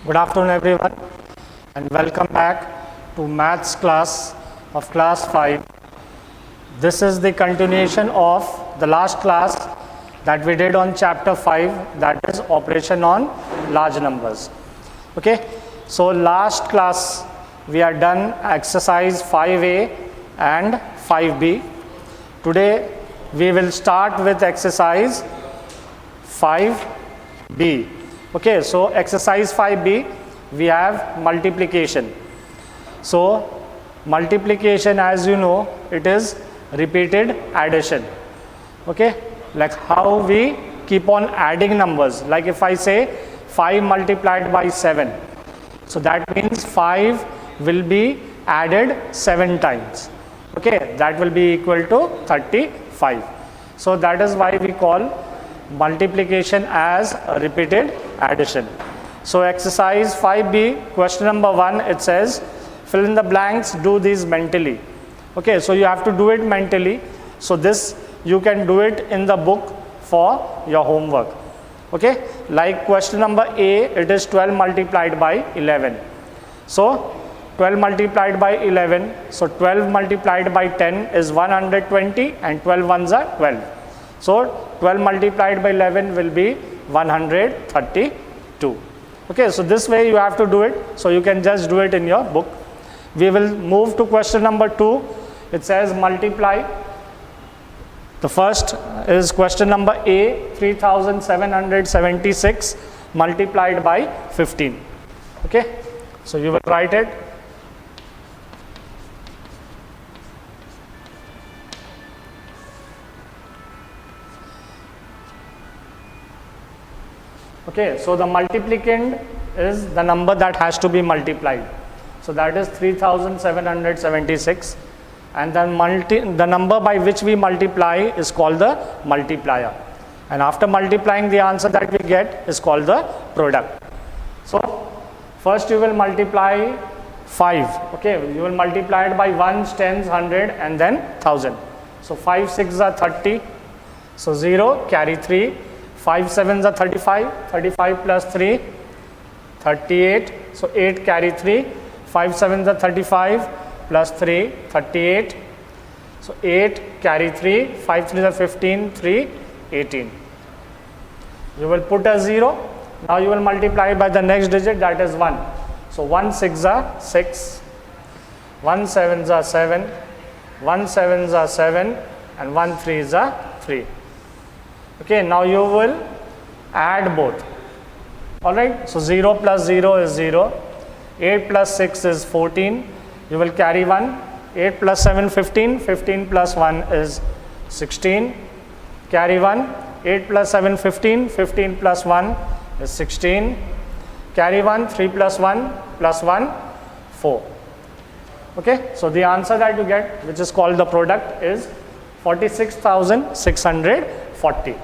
Good afternoon everyone and welcome back to maths class of class 5. This is the continuation of the last class that we did on chapter 5, that is operation on large numbers. Okay, so last class we are done exercise 5A and 5B. Today we will start with exercise 5B. Okay, so exercise 5B, we have multiplication. So multiplication, as you know, it is repeated addition. Okay, like how we keep on adding numbers. Like if I say 5 multiplied by 7, so that means 5 will be added 7 times. Okay, that will be equal to 35. So that is why we call multiplication as a repeated addition. So exercise 5B, question number 1, it says fill in the blanks, do these mentally. Okay, so you have to do it mentally. So this you can do it in the book for your homework. Okay, like question number A, it is 12 multiplied by 11. So 12 multiplied by 11, so 12 multiplied by 10 is 120 and 12 ones are 12. So 12 multiplied by 11 will be 132. Okay, so this way you have to do it. So you can just do it in your book. We will move to question number 2. It says multiply. The first is question number A, 3776 multiplied by 15. Okay, so you will write it. Okay, so the multiplicand is the number that has to be multiplied. So that is 3776, and then the number by which we multiply is called the multiplier. And after multiplying, the answer that we get is called the product. So first you will multiply 5. Okay, you will multiply it by ones, tens, 100 and then 1000. So 5 6 are 30. So 0 carry 3. 5 7s are 35, 35 plus 3, 38, so 8 carry 3, 5 7s are 35, plus 3, 38, so 8 carry 3, 5 3s are 15, 3, 18. You will put a 0, now you will multiply by the next digit, that is 1. So 1 6s are 6, 1 7s are 7, 1 7s are 7 and 1 3s are 3. Okay, now you will add both. Alright, so 0 plus 0 is 0, 8 plus 6 is 14, you will carry 1, 8 plus 7 15, 15 plus 1 is 16, carry 1, 8 plus 7 15, 15 plus 1 is 16, carry 1, 3 plus 1 plus 1, 4. Okay, so the answer that you get, which is called the product, is 46,640.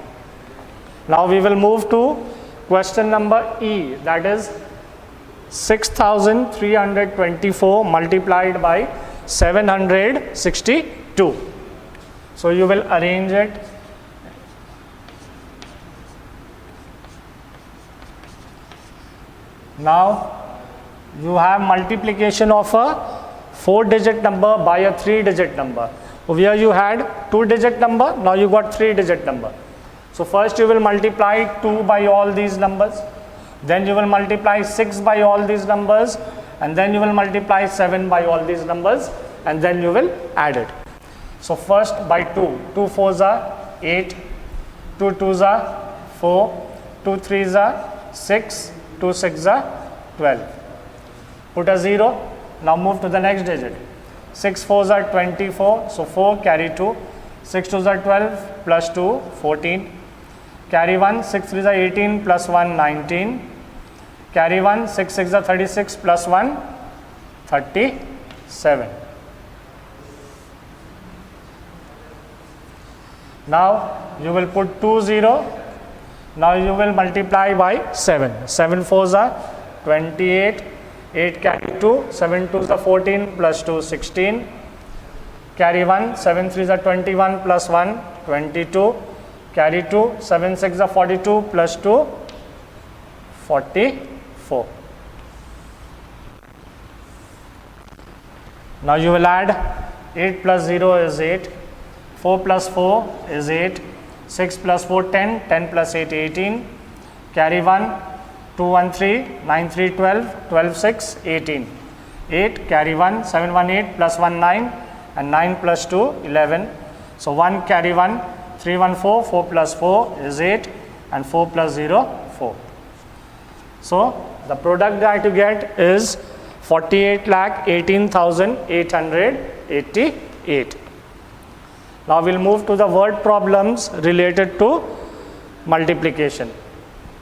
Now we will move to question number E, that is 6,324 multiplied by 762. So you will arrange it. Now you have multiplication of a 4-digit number by a 3-digit number. Here you had 2-digit number, now you got 3-digit number. So first you will multiply 2 by all these numbers, then you will multiply 6 by all these numbers, and then you will multiply 7 by all these numbers, and then you will add it. So first by 2, 2 4s are 8, 2 2s are 4, 2 3s are 6, 2 6s are 12. Put a 0, now move to the next digit. 6 4s are 24, so 4 carry 2, 6 2s are 12, plus 2, 14. Carry 1, 6 3s are 18, plus 1, 19. Carry 1, 6 6 are 36, plus 1, 37. Now you will put 2 0. Now you will multiply by 7. 7 4s are 28. 8 carry 2, 7 2s are 14, plus 2, 16. Carry 1, 7 3s are 21, plus 1, 22. Carry 2, 7 6 are 42, plus 2, 44. Now you will add 8 plus 0 is 8, 4 plus 4 is 8, 6 plus 4 10, 10 plus 8 18, carry 1, 2 1 3, 9 3 12, 12 6 18, 8 carry 1, 7 1 8 plus 1 9 and 9 plus 2 11. So 1 carry 1, 3 1 4, 4 plus 4 is 8 and 4 plus 0 4. So the product that you get is 48,18,888. Now we'll move to the word problems related to multiplication.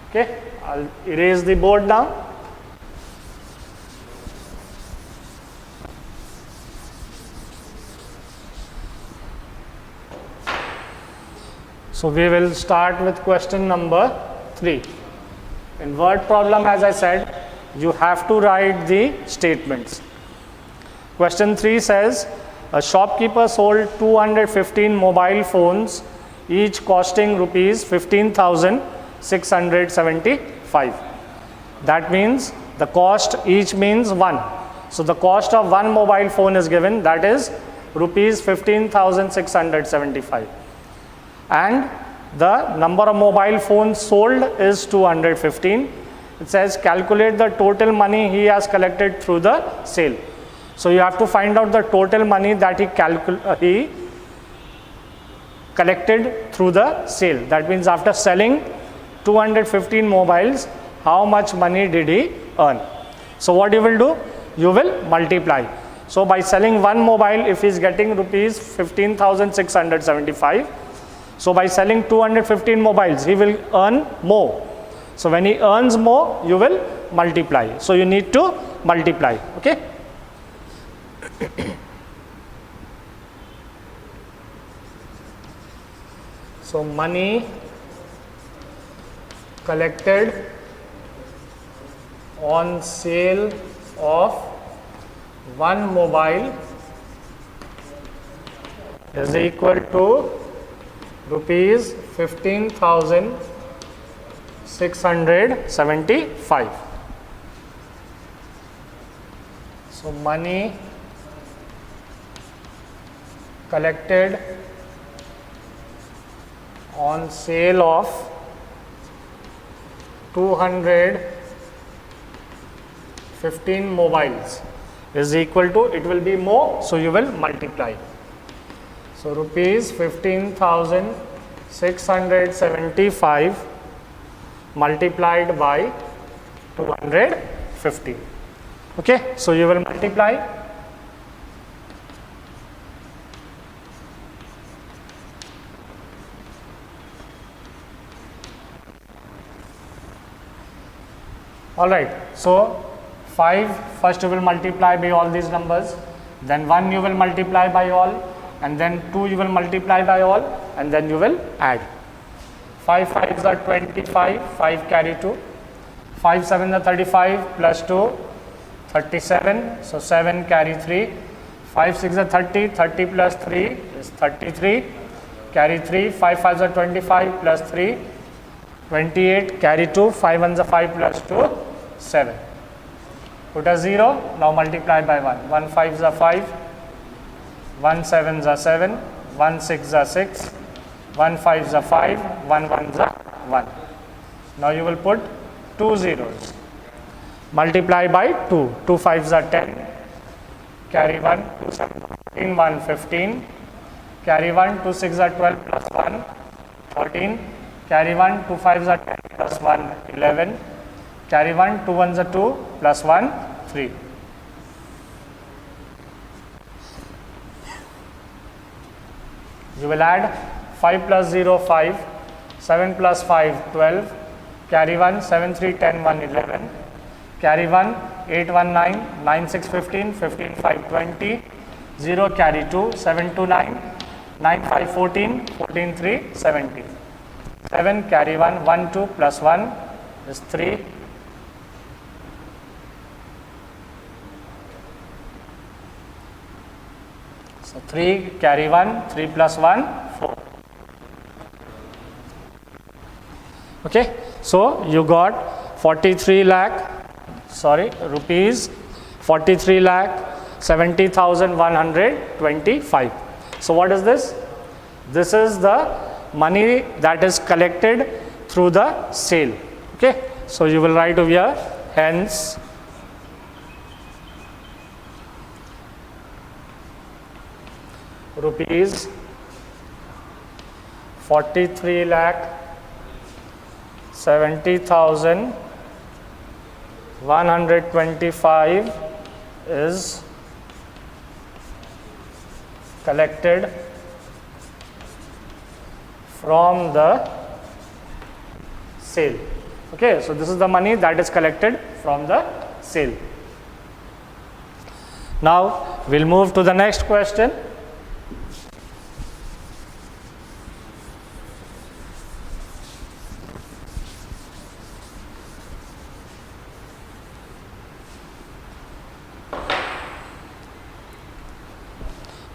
Okay, I'll erase the board now. So we will start with question number 3. In word problem, as I said, you have to write the statements. Question 3 says, a shopkeeper sold 215 mobile phones, each costing rupees 15,675. That means the cost each means 1. So the cost of one mobile phone is given, that is rupees 15,675. And the number of mobile phones sold is 215. It says calculate the total money he has collected through the sale. So you have to find out the total money that he collected through the sale. That means after selling 215 mobiles, how much money did he earn? So what you will do? You will multiply. So by selling one mobile, if he is getting rupees 15,675, so by selling 215 mobiles, he will earn more. So when he earns more, you will multiply. So you need to multiply. Okay. So money collected on sale of one mobile is equal to rupees 15,675. So money collected on sale of 215 mobiles is equal to, it will be more, so you will multiply. So rupees 15,675 multiplied by 250. Okay, so you will multiply. All right, so 5 first you will multiply by all these numbers, then 1 you will multiply by all, and then 2 you will multiply by all, and then you will add. 5 5s are 25, 5 carry 2, 5 7s are 35 plus 2, 37, so 7 carry 3, 5 6 are 30, 30 plus 3 is 33, carry 3, 5 5s are 25 plus 3, 28, carry 2, 5 1s are 5 plus 2, 7. Put a 0, now multiply by 1. 1 5s are 5, 1 7s are 7, 1 6s are 6, 1 5s are 5, 1 1s are 1. Now you will put 2 zeros. Multiply by 2, 2 5s are 10, carry 1, 2 7 15, 1 15, carry 1, 2 6 are 12 plus 1, 14, carry 1, 2 5s are 10 plus 1, 11, carry 1, 2 1s are 2 plus 1, 3. You will add 5 plus 0, 5, 7 plus 5, 12, carry 1, 7 3 10 1 11, carry 1, 8 1 9, 9 6 15, 15 5 20, 0 carry 2, 7 2 9, 9 5 14, 14 3 17. 7 carry 1, 1 2 plus 1 is 3. So 3 carry 1, 3 plus 1, 4. Okay, so you got 43 lakh, sorry, rupees 43 lakh 70,125. So what is this? This is the money that is collected through the sale. Okay, so you will write over here, hence rupees 43 lakh 70,125 is collected from the sale. Okay, so this is the money that is collected from the sale. Now we'll move to the next question.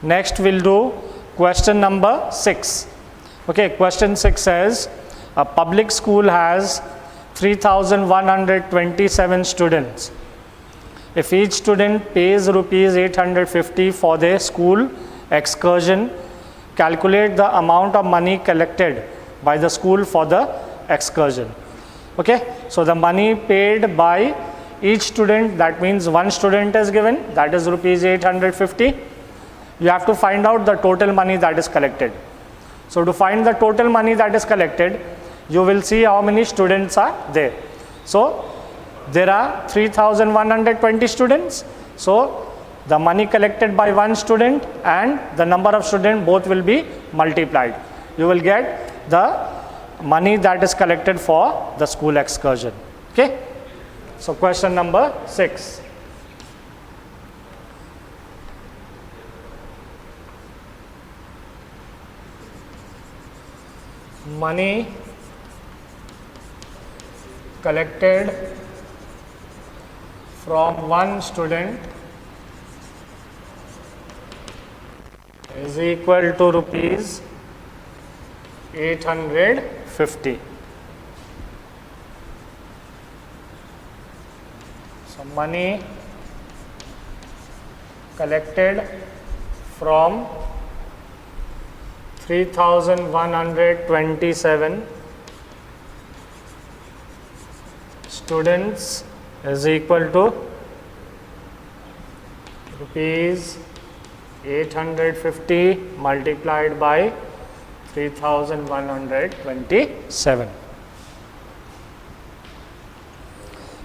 Next we'll do question number 6. Okay, question 6 says a public school has 3,127 students. If each student pays rupees 850 for their school excursion, calculate the amount of money collected by the school for the excursion. Okay, so the money paid by each student, that means one student is given, that is rupees 850. You have to find out the total money that is collected. So to find the total money that is collected, you will see how many students are there. So there are 3,120 students. So the money collected by one student and the number of students both will be multiplied. You will get the money that is collected for the school excursion. Okay. So question number 6. Money collected from one student is equal to rupees 850. So money collected from 3,127 students is equal to rupees 850 multiplied by 3,127.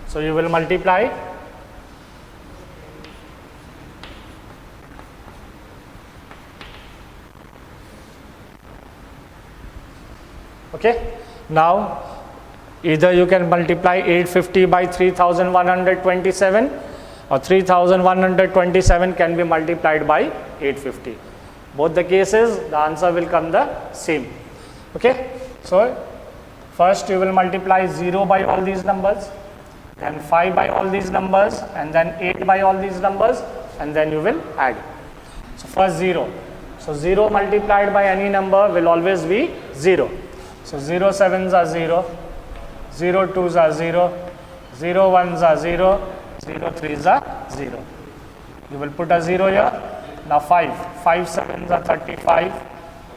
So you will multiply okay. Now either you can multiply 850 by 3,127 or 3,127 can be multiplied by 850. Both the cases the answer will come the same. Okay. So first you will multiply 0 by all these numbers, then 5 by all these numbers, and then 8 by all these numbers, and then you will add. So first 0. So 0 multiplied by any number will always be 0. So 0 sevens are 0, 0 twos are 0, 0 ones are 0, 0 threes are 0. You will put a 0 here. Now 5 sevens are 35,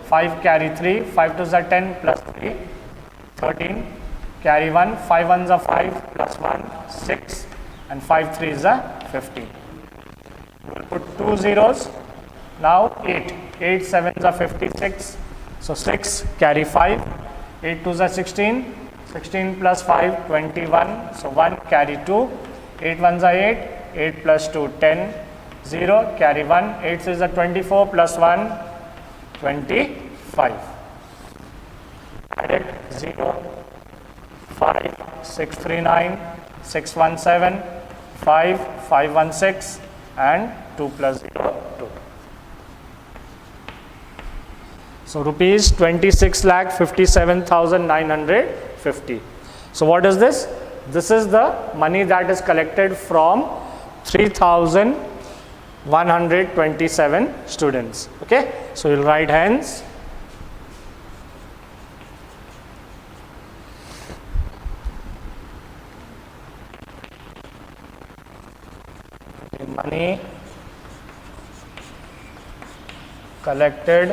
5 carry 3, 5 twos are 10 plus 3, 13, carry 1, 5 ones are 5 plus 1, 6, and 5 threes are 15. You will put 2 zeros. Now 8 sevens are 56, so 6 carry 5, 8 twos are 16, 16 plus 5 21, so 1 carry 2, 8 ones are 8, 8 plus 2 10, 0 carry 1, 8 is a 24 plus 1 25. Add it 0, 5, 639, 617, 5, 516, and 2 plus 0 2. So rupees 26,57,950. So what is this? This is the money that is collected from 3,127 students. Okay. So you'll write hence money collected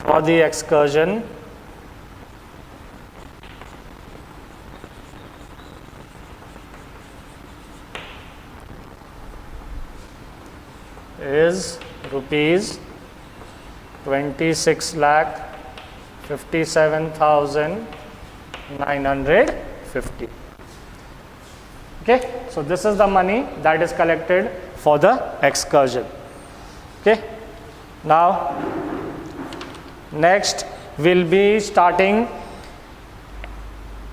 for the excursion is rupees 26,57,950. Okay, so this is the money that is collected for the excursion. Okay, now next we'll be starting